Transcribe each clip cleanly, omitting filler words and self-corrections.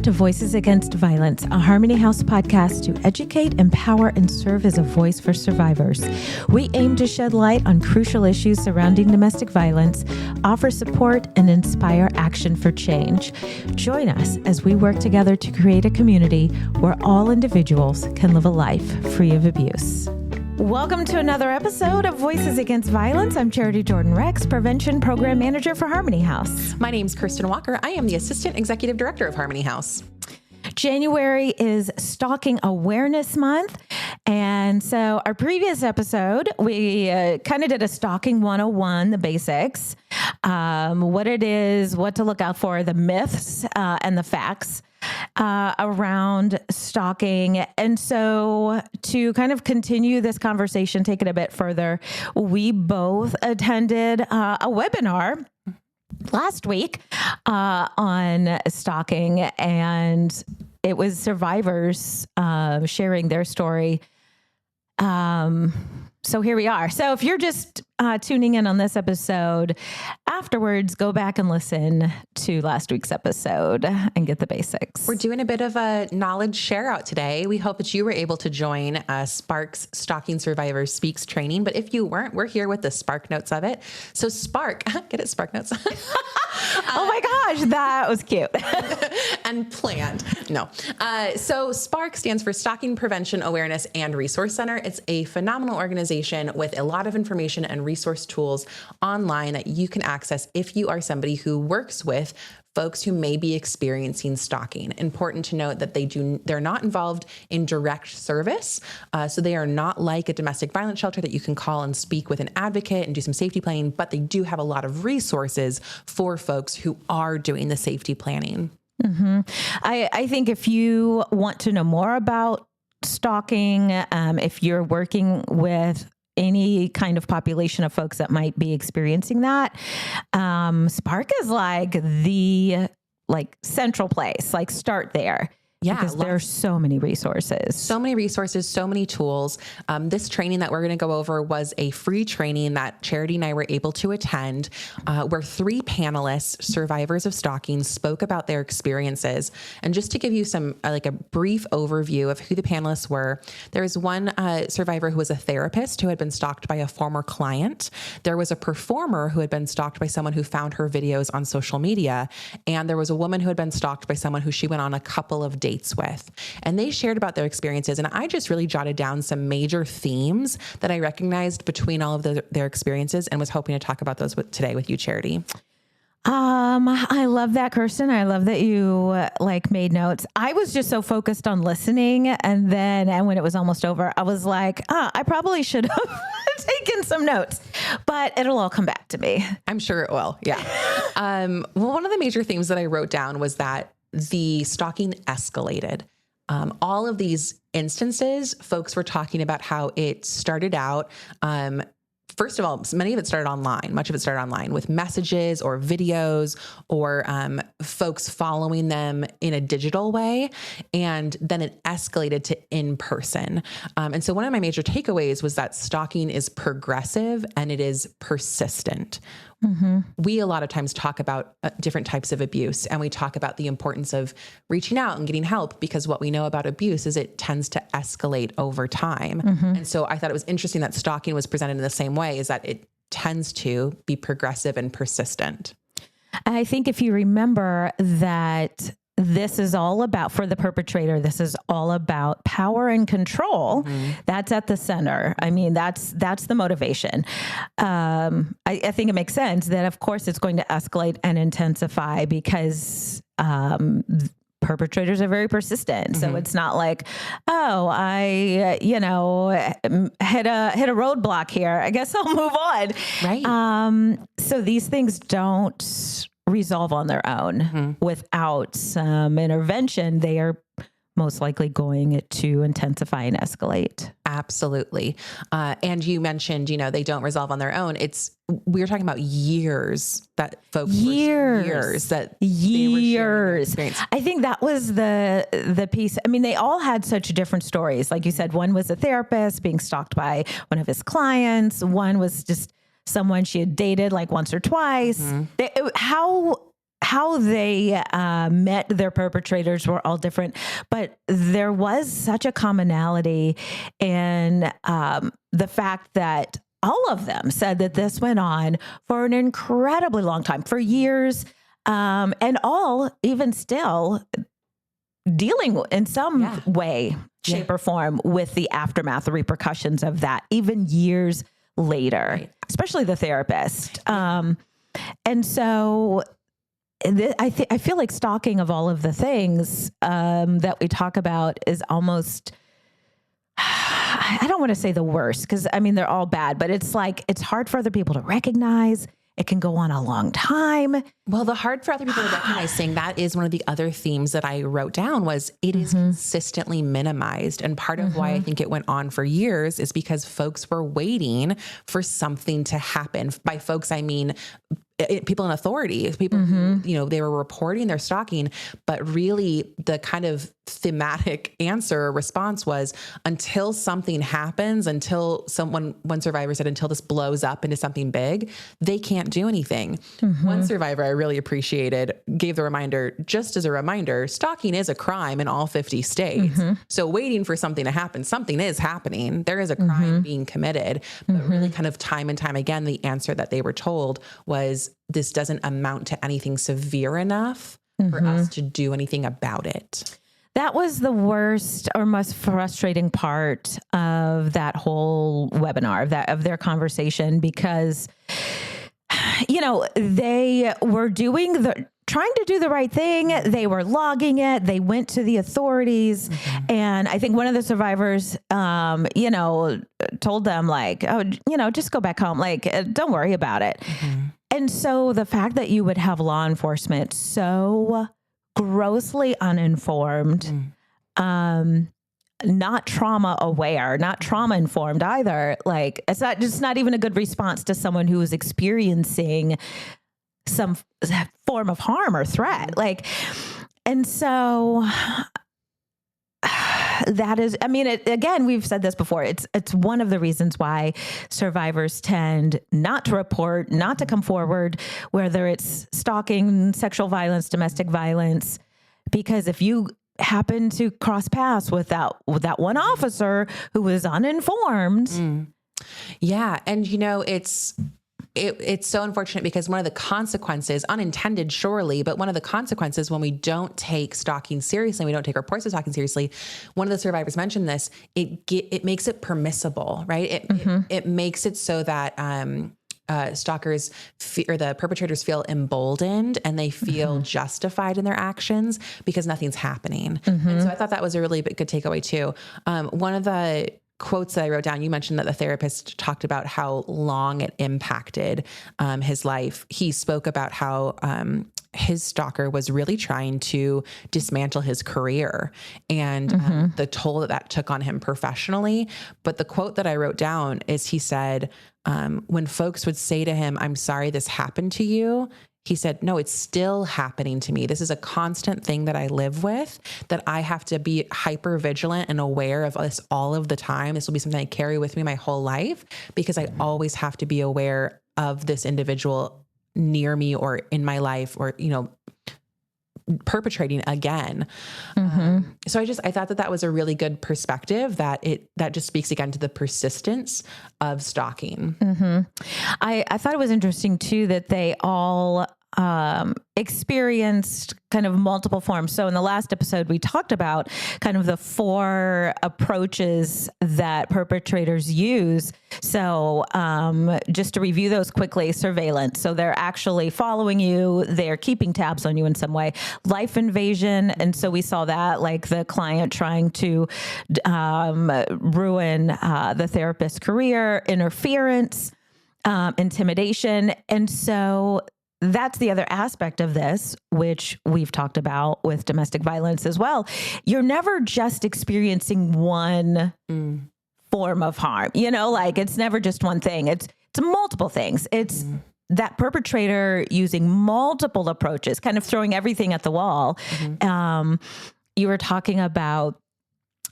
Welcome to Voices Against Violence, a Harmony House podcast to educate, empower, and serve as a voice for survivors. We aim to shed light on crucial issues surrounding domestic violence, offer support, and inspire action for change. Join us as we work together to create a community where all individuals can live a life free of abuse. Welcome to another episode of Voices Against Violence. I'm Charity Jordan-Rex, Prevention Program Manager for Harmony House. My name's Kirstyn Walker. I am the Assistant Executive Director of Harmony House. January is Stalking Awareness Month. And so our previous episode, we kind of did a Stalking 101, the basics, what it is, what to look out for, the myths and the facts around stalking. And so to kind of continue this conversation, take it a bit further, we both attended a webinar last week on stalking, and it was survivors sharing their story. So here we are. So if you're just tuning in on this episode, afterwards, go back and listen to last week's episode and get the basics. We're doing a bit of a knowledge share out today. We hope that you were able to join SPARC's Stalking Survivors Speaks training. But if you weren't, we're here with the SPARC notes of it. So SPARC, get it, SPARC notes. Oh my gosh, that was cute. And planned. No. So SPARC stands for Stalking Prevention, Awareness, and Resource Center. It's a phenomenal organization with a lot of information and resource tools online that you can access if you are somebody who works with folks who may be experiencing stalking. Important to note that they're not involved in direct service. So they are not like a domestic violence shelter that you can call and speak with an advocate and do some safety planning, but they do have a lot of resources for folks who are doing the safety planning. Mm-hmm. I think if you want to know more about stalking, if you're working with any kind of population of folks that might be experiencing that, SPARC is like the central place, start there. Yeah. Because there are so many resources. So many tools. This training that we're going to go over was a free training that Charity and I were able to attend, where 3 panelists, survivors of stalking, spoke about their experiences. And just to give you some, a brief overview of who the panelists were, there was one survivor who was a therapist who had been stalked by a former client. There was a performer who had been stalked by someone who found her videos on social media. And there was a woman who had been stalked by someone who she went on a couple of dates with. And they shared about their experiences. And I just really jotted down some major themes that I recognized between all of their experiences and was hoping to talk about those today with you, Charity. I love that, Kirstyn. I love that you made notes. I was just so focused on listening. And when it was almost over, I was like, I probably should have taken some notes, but it'll all come back to me. I'm sure it will. Yeah. Well, one of the major themes that I wrote down was that the stalking escalated. All of these instances, folks were talking about how it started out. First of all, many of it started online. Much of it started online with messages or videos or folks following them in a digital way. And then it escalated to in person. And so one of my major takeaways was that stalking is progressive and it is persistent. Mm-hmm. We a lot of times talk about different types of abuse, and we talk about the importance of reaching out and getting help, because what we know about abuse is it tends to escalate over time. Mm-hmm. And so I thought it was interesting that stalking was presented in the same way, is that it tends to be progressive and persistent. I think if you remember that this is all about, for the perpetrator, this is all about power and control. Mm-hmm. That's at the center. I mean, that's the motivation. I think it makes sense that, of course, it's going to escalate and intensify because perpetrators are very persistent. Mm-hmm. So it's not like, I hit a roadblock here, I guess I'll move on. Right. So these things don't resolve on their own. Mm-hmm. Without some intervention, they are most likely going to intensify and escalate. Absolutely. And you mentioned, they don't resolve on their own. We're talking about years that folks years. I think that was the piece. I mean, they all had such different stories. Like you said, one was a therapist being stalked by one of his clients. One was just someone she had dated once or twice. Mm-hmm. how they met their perpetrators were all different, but there was such a commonality in the fact that all of them said that this went on for an incredibly long time, for years, and all even still dealing in some way, shape, or form with the aftermath, the repercussions of that, even years later, especially the therapist. And so I feel like stalking of all of the things that we talk about is almost, I don't want to say the worst, because I mean, they're all bad, but it's like, it's hard for other people to recognize. It can go on a long time. Well, the hard for other people to recognize, saying that is one of the other themes that I wrote down, was it is consistently minimized. And part of why I think it went on for years is because folks were waiting for something to happen. By folks, I mean people in authority, people who, you know, they were reporting their stalking, but really the kind of thematic answer or response was, until something happens, until one survivor said, until this blows up into something big, they can't do anything. One survivor I really appreciated gave the reminder, just as a reminder, stalking is a crime in all 50 states. So waiting for something to happen, something is happening. There is a crime being committed, but really kind of time and time again, the answer that they were told was, this doesn't amount to anything severe enough for us to do anything about it. That was the worst or most frustrating part of that whole webinar, of their conversation, because, you know, they were trying to do the right thing. They were logging it. They went to the authorities. And I think one of the survivors, you know, told them like, oh, you know, just go back home. Like, don't worry about it. And so the fact that you would have law enforcement so grossly uninformed, not trauma aware, not trauma informed either, like it's not even a good response to someone who is experiencing some form of harm or threat. Like, and so that is, I mean, again, we've said this before. It's one of the reasons why survivors tend not to report, not to come forward, whether it's stalking, sexual violence, domestic violence, because if you happen to cross paths with that one officer who was uninformed. Yeah. And you know, it's so unfortunate because one of the consequences, unintended surely, but one of the consequences when we don't take stalking seriously, we don't take reports of stalking seriously, one of the survivors mentioned this, it makes it permissible, right? It makes it so that stalkers or the perpetrators feel emboldened and they feel justified in their actions because nothing's happening. And so I thought that was a really good takeaway too. One of the quotes that I wrote down, you mentioned that the therapist talked about how long it impacted his life. He spoke about how his stalker was really trying to dismantle his career and the toll that took on him professionally. But the quote that I wrote down is, he said, when folks would say to him, "I'm sorry this happened to you," he said, "No, it's still happening to me. This is a constant thing that I live with, that I have to be hyper vigilant and aware of this all of the time. This will be something I carry with me my whole life because I always have to be aware of this individual near me or in my life or, you know, perpetrating again." So I thought that was a really good perspective, that just speaks again to the persistence of stalking. I thought it was interesting too, that they all experienced kind of multiple forms. So in the last episode, we talked about kind of the 4 approaches that perpetrators use. So just to review those quickly: surveillance. So they're actually following you. They're keeping tabs on you in some way. Life invasion. And so we saw that, like the client trying to ruin the therapist's career. Interference, intimidation. And so that's the other aspect of this, which we've talked about with domestic violence as well. You're never just experiencing one form of harm, you know, like it's never just one thing. It's multiple things. It's that perpetrator using multiple approaches, kind of throwing everything at the wall. You were talking about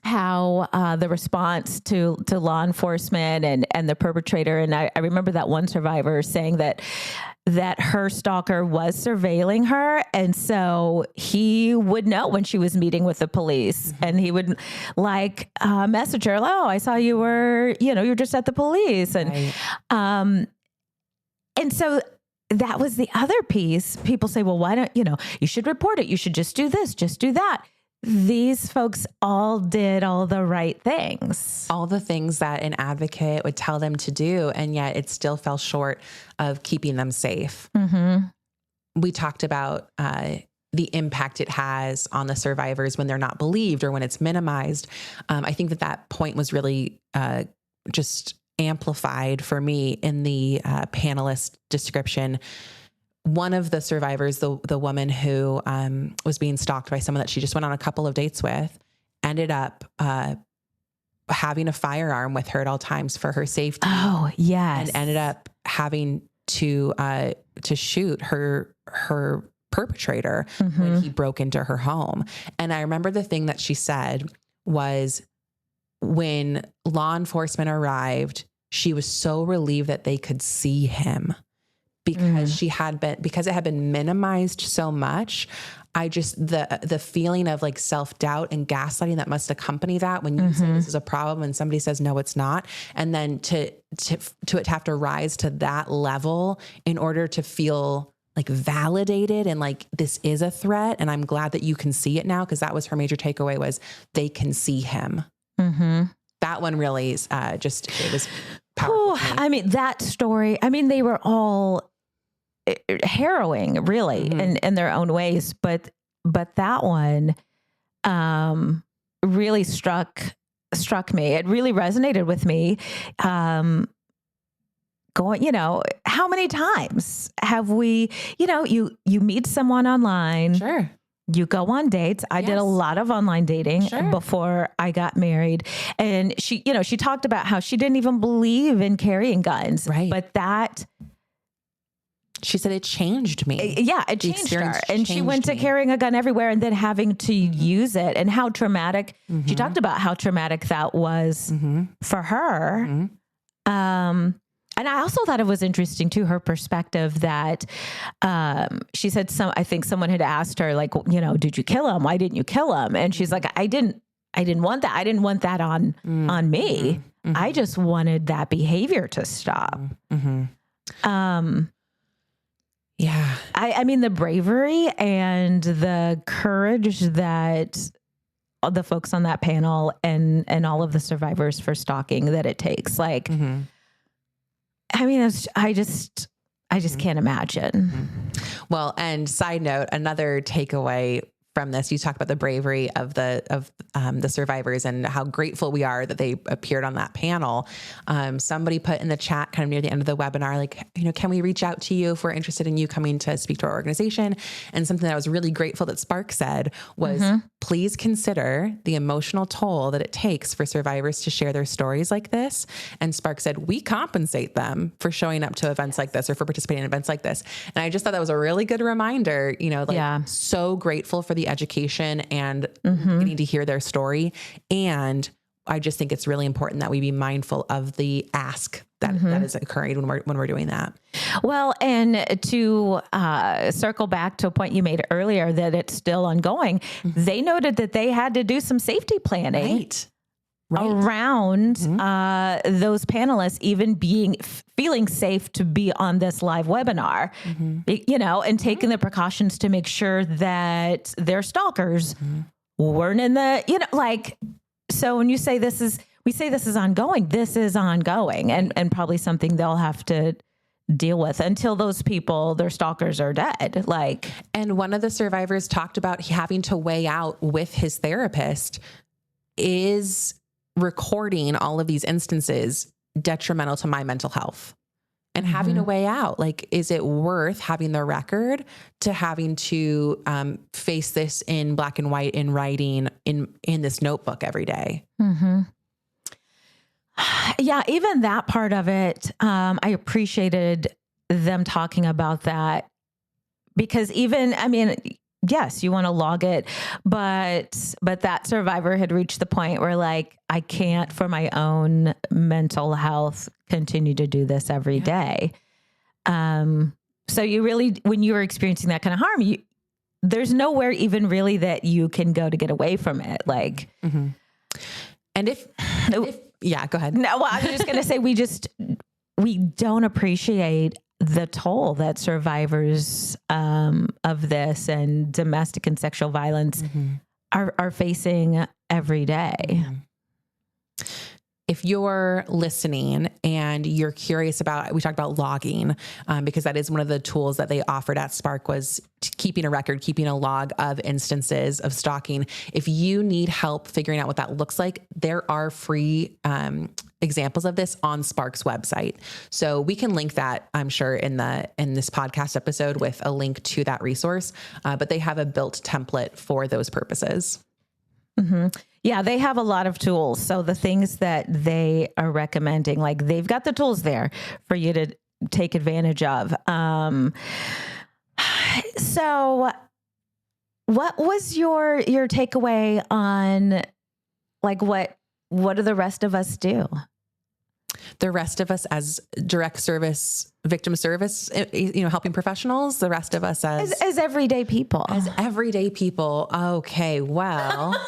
how the response to law enforcement and the perpetrator. And I remember that one survivor saying that that her stalker was surveilling her. And so he would know when she was meeting with the police, and he would message her, oh, I saw you were, you're just at the police. And, and so that was the other piece. People say, well, why don't, you should report it. You should just do this, just do that. These folks all did all the right things. All the things that an advocate would tell them to do, and yet it still fell short of keeping them safe. Mm-hmm. We talked about the impact it has on the survivors when they're not believed or when it's minimized. I think that point was really just amplified for me in the panelist description. One of the survivors, the woman who was being stalked by someone that she just went on a couple of dates with, ended up having a firearm with her at all times for her safety. Oh, yes. And ended up having to shoot her perpetrator when he broke into her home. And I remember the thing that she said was, when law enforcement arrived, she was so relieved that they could see him. Because because it had been minimized so much. I just, the feeling of like self-doubt and gaslighting that must accompany that when you say this is a problem and somebody says, no, it's not. And then to it have to rise to that level in order to feel like validated and like this is a threat. And I'm glad that you can see it now. Cause that was her major takeaway, was they can see him. Mm-hmm. That one really is it was powerful. I mean, that story, they were all harrowing really in their own ways, but that one really struck me. It really resonated with me. How many times have we, you meet someone online. Sure. You go on dates. I did a lot of online dating before I got married. And she talked about how she didn't even believe in carrying guns. Right. But she said it changed me. Yeah, it changed her. And she went to carrying a gun everywhere and then having to use it, and how traumatic. She talked about how traumatic that was for her. And I also thought it was interesting too, her perspective that she said I think someone had asked her, like, did you kill him? Why didn't you kill him? And she's like, I didn't want that. I didn't want that on me. I just wanted that behavior to stop. Yeah. I mean, the bravery and the courage that the folks on that panel and all of the survivors for stalking that it takes, like, I just can't imagine. Well, and side note, another takeaway from this, you talk about the bravery of the survivors and how grateful we are that they appeared on that panel. Somebody put in the chat kind of near the end of the webinar, like, can we reach out to you if we're interested in you coming to speak to our organization? And something that I was really grateful that SPARC said was, please consider the emotional toll that it takes for survivors to share their stories like this. And SPARC said, we compensate them for showing up to events like this or for participating in events like this. And I just thought that was a really good reminder, so grateful for the education and getting to hear their story. And I just think it's really important that we be mindful of the ask that is occurring when we're doing that. Well, and to circle back to a point you made earlier that it's still ongoing, they noted that they had to do some safety planning around those panelists even feeling safe to be on this live webinar, and taking the precautions to make sure that their stalkers weren't in the, so when you say we say this is ongoing, this is ongoing and probably something they'll have to deal with until those people, their stalkers, are dead. And one of the survivors talked about having to weigh out with his therapist, is recording all of these instances detrimental to my mental health? And having to weigh out, is it worth having the record to having to face this in black and white in writing in this notebook every day? Yeah, even that part of it, I appreciated them talking about that, because yes, you want to log it, but that survivor had reached the point where I can't, for my own mental health, continue to do this every day. So you really, when you were experiencing that kind of harm, there's nowhere even really that you can go to get away from it. Like, and if yeah, go ahead. No, well, I was just going to say, we don't appreciate the toll that survivors of this and domestic and sexual violence are facing every day. If you're listening and you're curious about, we talked about logging, because that is one of the tools that they offered at SPARC, was keeping a record, keeping a log of instances of stalking. If you need help figuring out what that looks like, there are free examples of this on SPARC's website. So we can link that, I'm sure, in this podcast episode with a link to that resource. But they have a built template for those purposes. Yeah, they have a lot of tools. So the things that they are recommending, like, they've got the tools there for you to take advantage of. So what was your takeaway on, like, what do the rest of us do? The rest of us as direct service, victim service, helping professionals, the rest of us as everyday people. Okay. Well,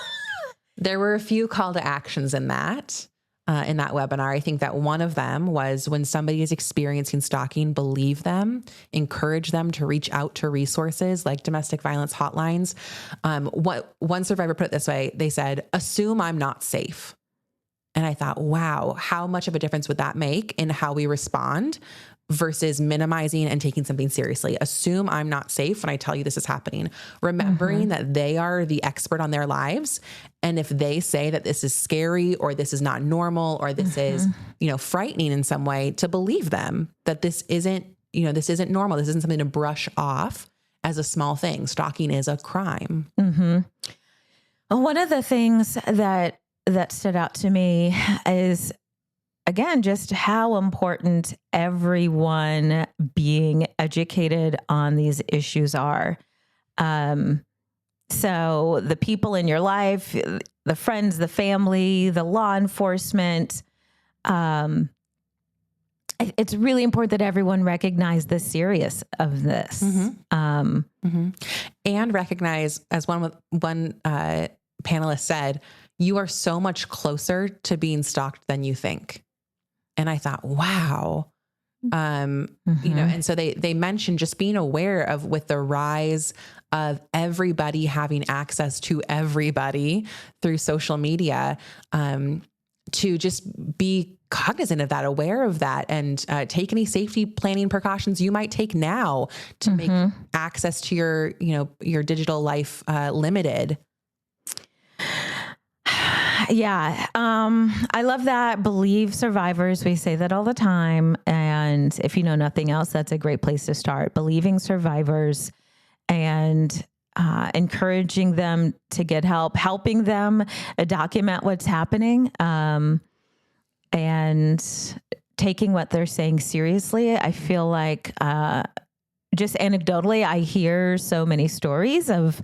there were a few call to actions in that webinar. I think that one of them was, when somebody is experiencing stalking, believe them, encourage them to reach out to resources like domestic violence hotlines. What one survivor put it this way, they said, assume I'm not safe. And I thought, wow, how much of a difference would that make in how we respond versus minimizing and taking something seriously? Assume I'm not safe when I tell you this is happening, remembering that they are the expert on their lives. And if they say that this is scary, or this is not normal, or this is, frightening in some way, to believe them that this isn't normal. This isn't something to brush off as a small thing. Stalking is a crime. One of the things that stood out to me is, again, just how important everyone being educated on these issues are. So the people in your life, the friends, the family, the law enforcement, it's really important that everyone recognize the seriousness of this. And recognize, as one panelist said, you are so much closer to being stalked than you think. And I thought, wow. And so they mentioned just being aware of, with the rise of everybody having access to everybody through social media, to just be cognizant of that, aware of that, and take any safety planning precautions you might take now to make access to your digital life limited. Yeah. I love that. Believe survivors. We say that all the time. And if you know nothing else, that's a great place to start. Believing survivors and encouraging them to get help, helping them document what's happening, and taking what they're saying seriously. I feel like just anecdotally, I hear so many stories of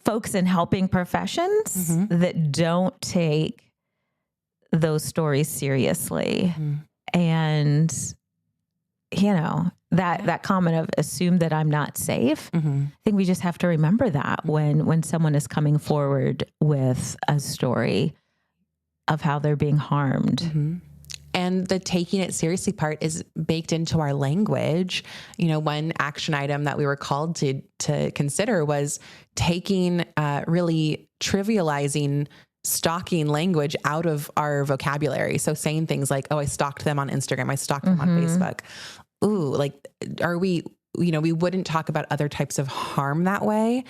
folks in helping professions that don't take those stories seriously. And, that comment of assume that I'm not safe. I think we just have to remember that when someone is coming forward with a story of how they're being harmed. And the taking it seriously part is baked into our language. One action item that we were called to consider was taking, really trivializing stalking language out of our vocabulary. So saying things like, oh, I stalked them on Instagram. I stalked them on Facebook. Ooh, like, are we, we wouldn't talk about other types of harm that way.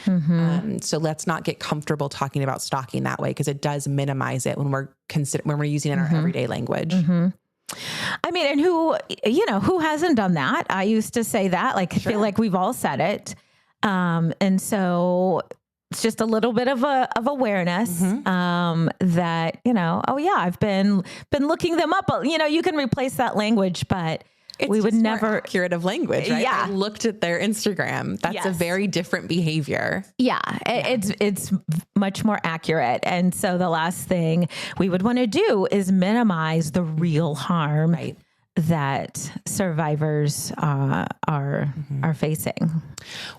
So let's not get comfortable talking about stalking that way, because it does minimize it when we're using it in our everyday language. I mean, and who hasn't done that? I used to say that, I feel like we've all said it. And so it's just a little bit of awareness, that, oh yeah, I've been looking them up. You can replace that language, but we would never accurate of language, right? Yeah. I looked at their Instagram. That's a very different behavior. Yeah. It's much more accurate. And so the last thing we would want to do is minimize the real harm that survivors are facing.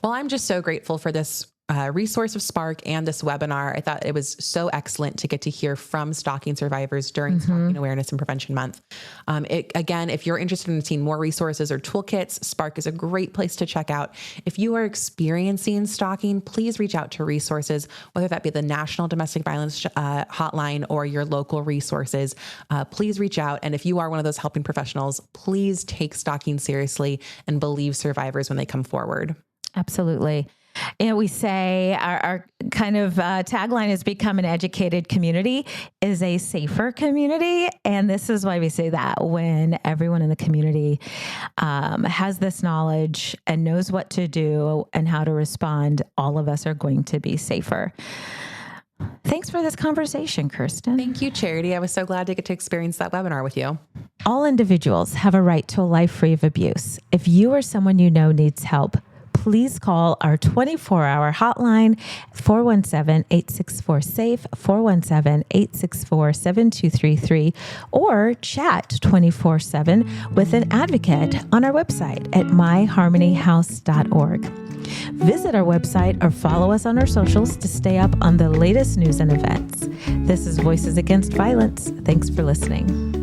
Well, I'm just so grateful for this resource of SPARC and this webinar. I thought it was so excellent to get to hear from stalking survivors during Stalking Awareness and Prevention Month. Again, if you're interested in seeing more resources or toolkits, SPARC is a great place to check out. If you are experiencing stalking, please reach out to resources, whether that be the National Domestic Violence Hotline or your local resources. Please reach out. And if you are one of those helping professionals, please take stalking seriously and believe survivors when they come forward. Absolutely. And we say our kind of tagline is become an educated community is a safer community. And this is why we say that when everyone in the community has this knowledge and knows what to do and how to respond, all of us are going to be safer. Thanks for this conversation, Kirstyn. Thank you, Charity. I was so glad to get to experience that webinar with you. All individuals have a right to a life free of abuse. If you or someone you know needs help, please call our 24-hour hotline, 417-864-SAFE, 417-864-7233, or chat 24/7 with an advocate on our website at myharmonyhouse.org. Visit our website or follow us on our socials to stay up on the latest news and events. This is Voices Against Violence. Thanks for listening.